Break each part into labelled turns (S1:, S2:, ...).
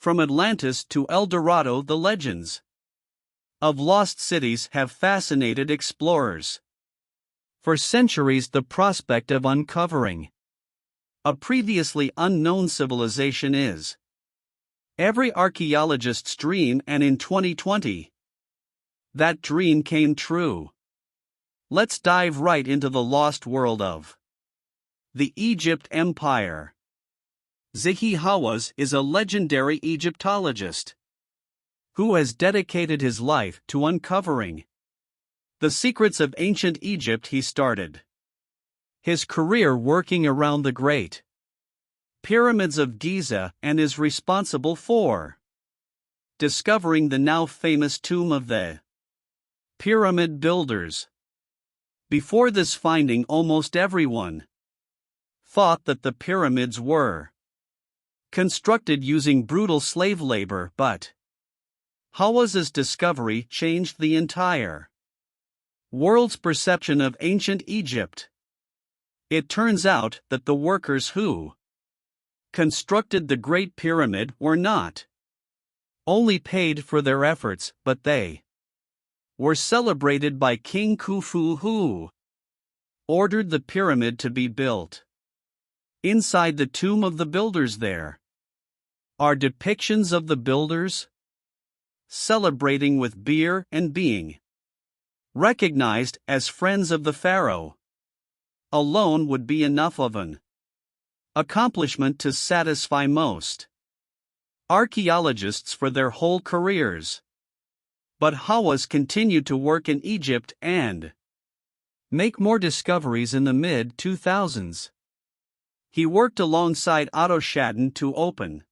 S1: From Atlantis to El Dorado, the legends of lost cities have fascinated explorers. For centuries, the prospect of uncovering a previously unknown civilization is every archaeologist's dream, and in 2020, that dream came true. Let's dive right into the lost world of the Egypt Empire. Zahi Hawass is a legendary Egyptologist who has dedicated his life to uncovering the secrets of ancient Egypt. He started his career working around the Great Pyramids of Giza and is responsible for discovering the now famous tomb of the pyramid builders. Before this finding, almost everyone thought that the pyramids were constructed using brutal slave labor, but Hawass's discovery changed the entire world's perception of ancient Egypt. It turns out that the workers who constructed the Great Pyramid were not only paid for their efforts, but they were celebrated by King Khufu, who ordered the pyramid to be built. Inside the tomb of the builders there are depictions of the builders celebrating with beer and being recognized as friends of the pharaoh. Alone would be enough of an accomplishment to satisfy most archaeologists for their whole careers. But Hawass continued to work in Egypt and make more discoveries. In the mid-2000s, he worked alongside Otto Schatten to open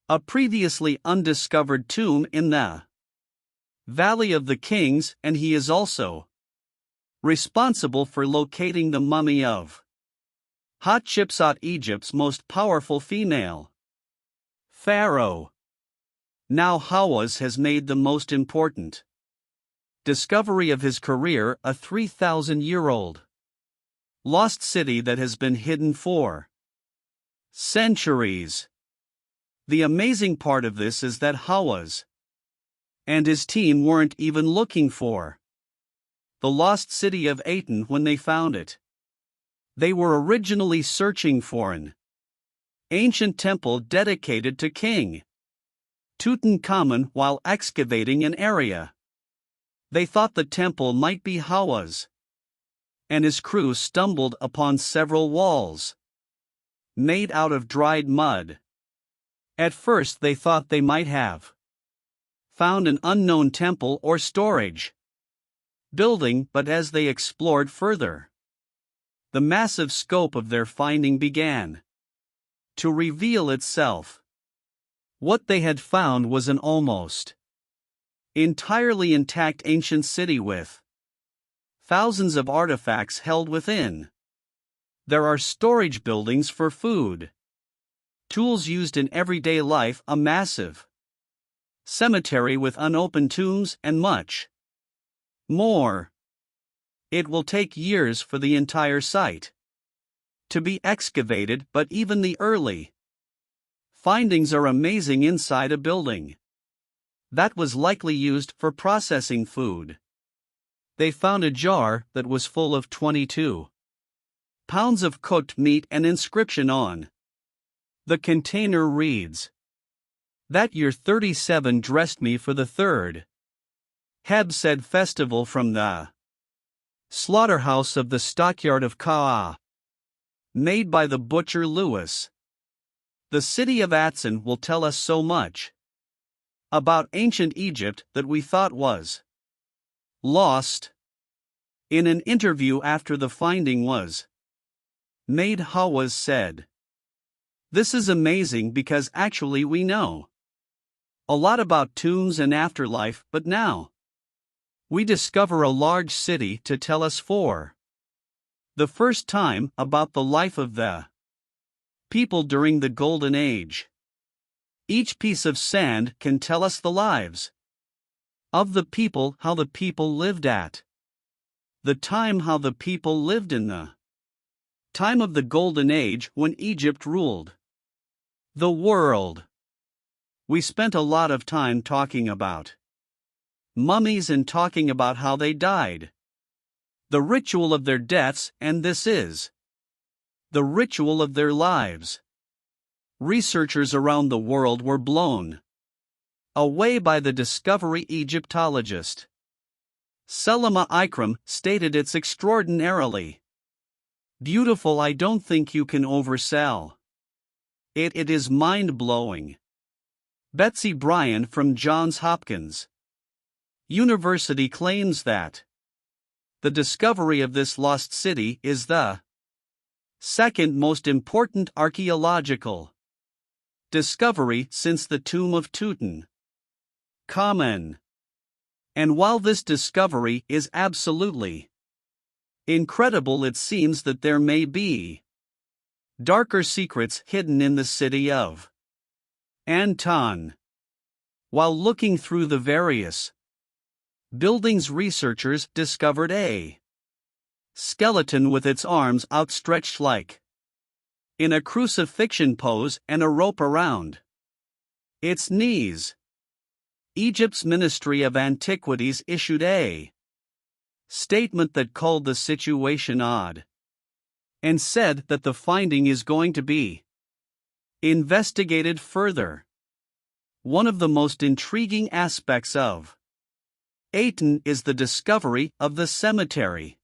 S1: a previously undiscovered tomb in the Valley of the Kings, and he is also responsible for locating the mummy of Hatshepsut, Egypt's most powerful female pharaoh. Now Hawass has made the most important discovery of his career, a 3,000-year-old lost city that has been hidden for centuries. The amazing part of this is that Hawass and his team weren't even looking for the lost city of Aten when they found it. They were originally searching for an ancient temple dedicated to King Tutankhamun. While excavating an area, they thought the temple might be Hawass, and his crew stumbled upon several walls made out of dried mud. At first they thought they might have found an unknown temple or storage building, but as they explored further, the massive scope of their finding began to reveal itself. What they had found was an almost entirely intact ancient city with thousands of artifacts held within. There are storage buildings for food, tools used in everyday life, a massive cemetery with unopened tombs, and much more. It will take years for the entire site to be excavated, but even the early findings are amazing. Inside a building that was likely used for processing food, they found a jar that was full of 22 pounds of cooked meat. An inscription on the container reads, "That year 37 dressed me for the third Heb said festival from the slaughterhouse of the stockyard of Ka'a, made by the butcher Lewis." The city of Aten will tell us so much about ancient Egypt that we thought was lost. In an interview after the finding was made, Hawass said, "This is amazing because actually we know a lot about tombs and afterlife, but now we discover a large city to tell us for the first time about the life of the people during the Golden Age. Each piece of sand can tell us the lives of the people, how the people lived at the time, how the people lived in the time of the Golden Age when Egypt ruled the world. We spent a lot of time talking about mummies and talking about how they died. The ritual of their deaths, and this is the ritual of their lives. Researchers around the world were blown away by the discovery. Egyptologist Selima Ikram stated it's extraordinarily beautiful. I don't think you can oversell it. It is mind-blowing. Betsy Bryan from Johns Hopkins University claims that the discovery of this lost city is the second most important archaeological discovery since the tomb of Tutankhamun. And while this discovery is absolutely incredible, it seems that there may be darker secrets hidden in the city of Anton. While looking through the various buildings, researchers discovered a skeleton with its arms outstretched like in a crucifixion pose and a rope around its knees. Egypt's Ministry of Antiquities issued a statement that called the situation odd and said that the finding is going to be investigated further. One of the most intriguing aspects of Aten is the discovery of the cemetery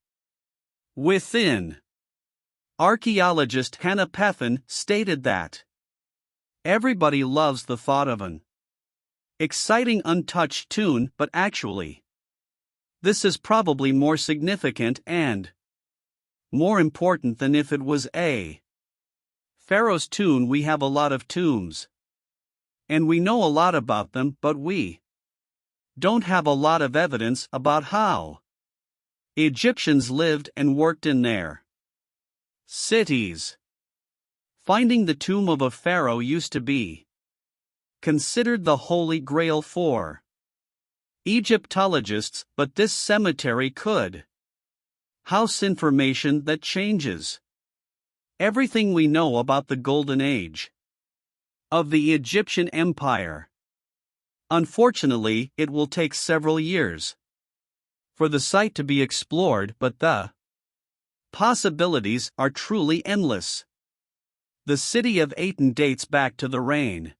S1: within. Archaeologist Hannah Peffin stated that everybody loves the thought of an exciting untouched tomb, but actually, this is probably more significant and more important than if it was a pharaoh's tomb. We have a lot of tombs, and we know a lot about them, but we don't have a lot of evidence about how Egyptians lived and worked in their cities. Finding the tomb of a pharaoh used to be considered the holy grail for Egyptologists, but this cemetery could house information that changes everything we know about the golden age of the Egyptian Empire. Unfortunately, it will take several years for the site to be explored, but the possibilities are truly endless. The city of Aten dates back to the reign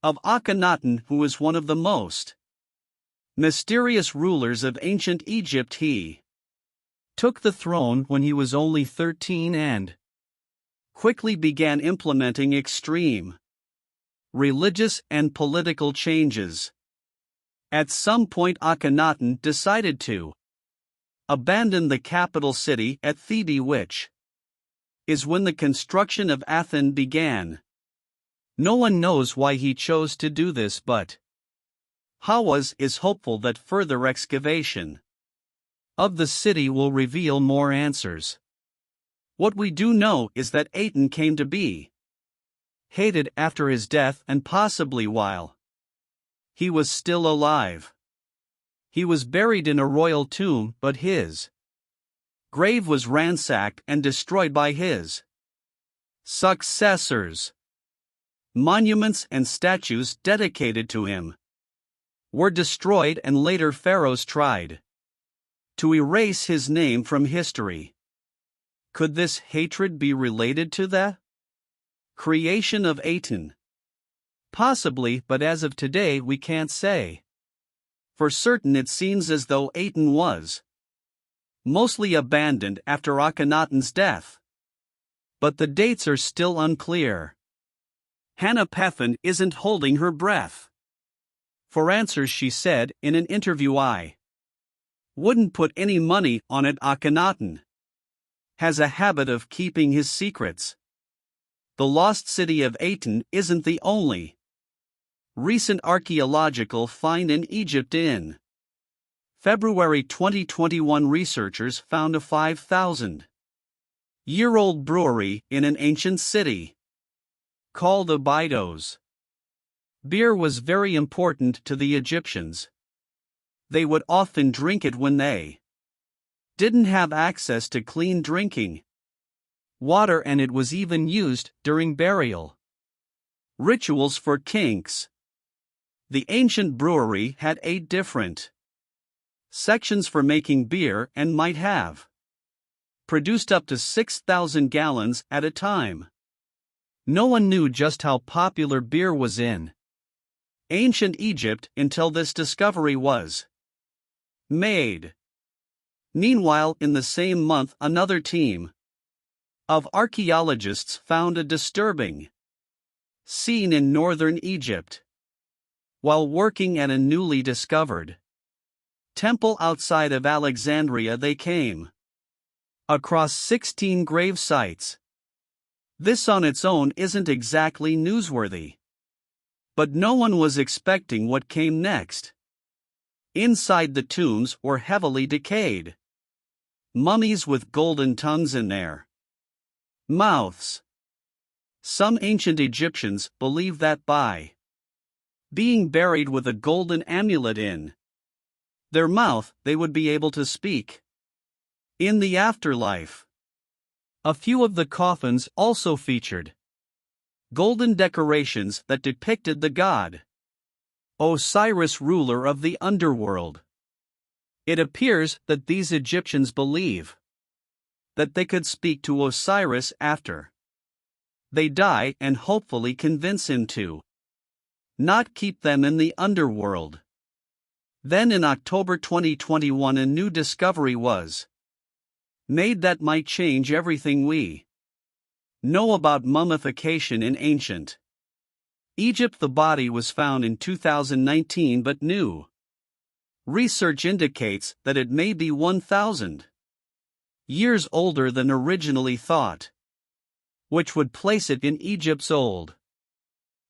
S1: of Akhenaten, who was one of the most mysterious rulers of ancient Egypt. He took the throne when he was only 13 and quickly began implementing extreme religious and political changes. At some point, Akhenaten decided to abandon the capital city at Thebes, which is when the construction of Athens began. No one knows why he chose to do this, but Hawass is hopeful that further excavation of the city will reveal more answers. What we do know is that Aten came to be hated after his death and possibly while he was still alive. He was buried in a royal tomb, but his grave was ransacked and destroyed by his successors. Monuments and statues dedicated to him were destroyed, and later pharaohs tried to erase his name from history. Could this hatred be related to the creation of Aten? Possibly, but as of today we can't say for certain. It seems as though Aten was mostly abandoned after Akhenaten's death, but the dates are still unclear. Hannah Peffin isn't holding her breath for answers. She said in an interview, "I wouldn't put any money on it. Akhenaten has a habit of keeping his secrets. The lost city of Aten isn't the only recent archaeological find in Egypt." In February 2021, researchers found a 5,000-year-old brewery in an ancient city called Abydos. Beer was very important to the Egyptians. They would often drink it when they didn't have access to clean drinking water, and it was even used during burial rituals for kings. The ancient brewery had 8 different sections for making beer and might have produced up to 6,000 gallons at a time. No one knew just how popular beer was in ancient Egypt until this discovery was made. Meanwhile, in the same month, another team of archaeologists found a disturbing scene in northern Egypt. While working at a newly discovered temple outside of Alexandria, they came across 16 grave sites. This on its own isn't exactly newsworthy. But no one was expecting what came next. Inside the tombs were heavily decayed mummies with golden tongues in their mouths. Some ancient Egyptians believed that by being buried with a golden amulet in their mouth, they would be able to speak in the afterlife. A few of the coffins also featured golden decorations that depicted the god Osiris, ruler of the underworld. It appears that these Egyptians believe that they could speak to Osiris after they die and hopefully convince him to not keep them in the underworld. Then in October 2021, a new discovery was made that might change everything we know about mummification in ancient Egypt. The body was found in 2019, but new research indicates that it may be 1,000 years older than originally thought, which would place it in Egypt's old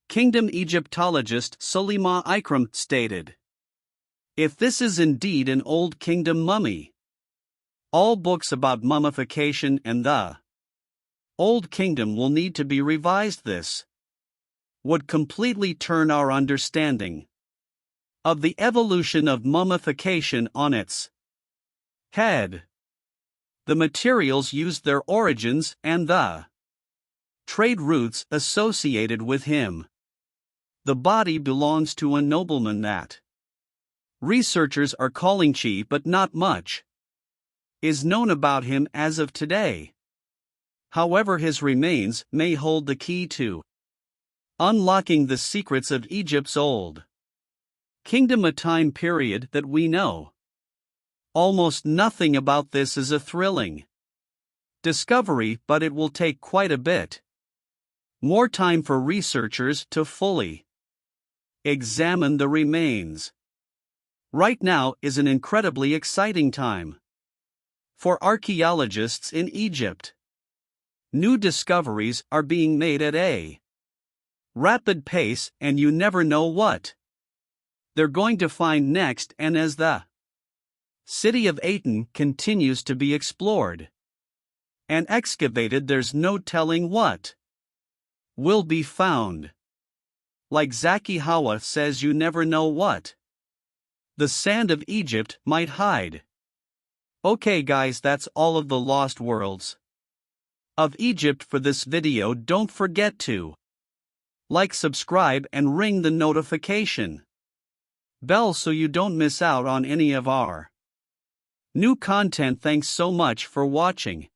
S1: kingdom. Egyptologist Suleyman Ikram stated, "If this is indeed an old kingdom mummy, all books about mummification and the Old Kingdom will need to be revised. This would completely turn our understanding of the evolution of mummification on its head. The materials used, their origins, and the trade routes associated with him. The body belongs to a nobleman that researchers are calling Chi, but not much is known about him as of today. However, his remains may hold the key to unlocking the secrets of Egypt's old kingdom, a time period that we know almost nothing about. This is a thrilling discovery, but it will take quite a bit more time for researchers to fully examine the remains. Right now is an incredibly exciting time for archaeologists in Egypt. New discoveries are being made at a rapid pace, and you never know what they're going to find next. And as the city of Aten continues to be explored and excavated, there's no telling what will be found. Like Zaki Hawa says, you never know what the sand of Egypt might hide. Okay guys, that's all of the lost worlds of Egypt for this video. Don't forget to like, subscribe, and ring the notification bell so you don't miss out on any of our new content. Thanks so much for watching.